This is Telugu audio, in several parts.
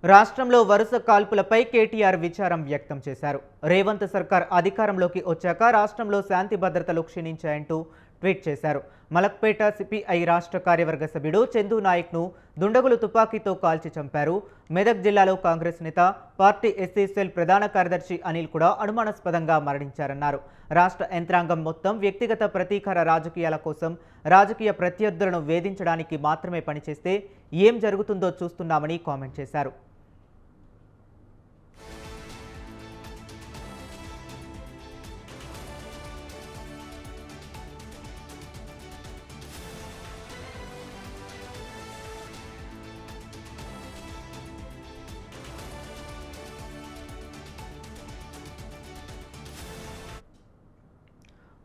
రాష్ట్రంలో వరుస కాల్పులపై కేటీఆర్ విచారం వ్యక్తం చేశారు. రేవంత్ సర్కార్ అధికారంలోకి వచ్చాక రాష్ట్రంలో శాంతి భద్రతలు క్షీణించాయంటూ ట్వీట్ చేశారు. మలక్పేట సిపిఐ రాష్ట్ర కార్యవర్గ సభ్యుడు చందు నాయక్ను దుండగులు తుపాకీతో కాల్చి చంపారు. మెదక్ జిల్లాలో కాంగ్రెస్ నేత, పార్టీ ఎస్సీ సెల్ ప్రధాన కార్యదర్శి అనిల్ కూడా అనుమానాస్పదంగా మరణించారన్నారు. రాష్ట్ర యంత్రాంగం మొత్తం వ్యక్తిగత ప్రతీకార రాజకీయాల కోసం, రాజకీయ ప్రత్యర్థులను వేధించడానికి మాత్రమే పనిచేస్తే ఏం జరుగుతుందో చూస్తున్నామని కామెంట్ చేశారు.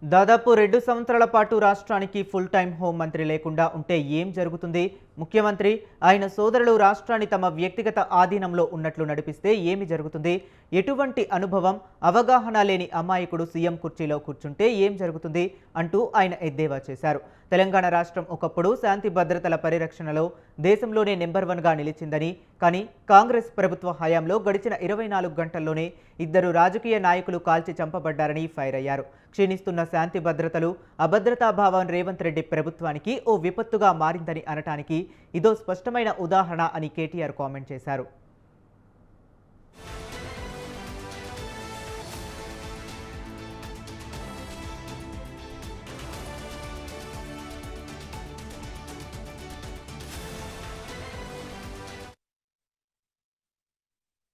దాదాపు 2 సంవత్సరాల పాటు రాష్ట్రానికి ఫుల్ టైం హోం మంత్రి లేకుండా ఉంటే ఏం జరుగుతుంది? ముఖ్యమంత్రి, ఆయన సోదరులు రాష్ట్రాన్ని తమ వ్యక్తిగత ఆధీనంలో ఉన్నట్లు నడిపిస్తే ఏమి జరుగుతుంది? ఎటువంటి అనుభవం, అవగాహన లేని అమాయకుడు సీఎం కుర్చీలో కూర్చుంటే ఏం జరుగుతుంది అంటూ ఆయన ఎద్దేవా చేశారు. తెలంగాణ రాష్ట్రం ఒకప్పుడు శాంతి భద్రతల పరిరక్షణలో దేశంలోనే నెంబర్ 1గా నిలిచిందని, కానీ కాంగ్రెస్ ప్రభుత్వ హయాంలో గడిచిన 24 గంటల్లోనే 2 రాజకీయ నాయకులు కాల్చి చంపబడ్డారని ఫైర్ అయ్యారు. క్షీణిస్తున్న శాంతి భద్రతలు, అభద్రతాభావం రేవంత్ రెడ్డి ప్రభుత్వానికి ఓ విపత్తుగా మారిందని అనటానికి ఇదో స్పష్టమైన ఉదాహరణ అని కేటీఆర్ కామెంట్ చేశారు.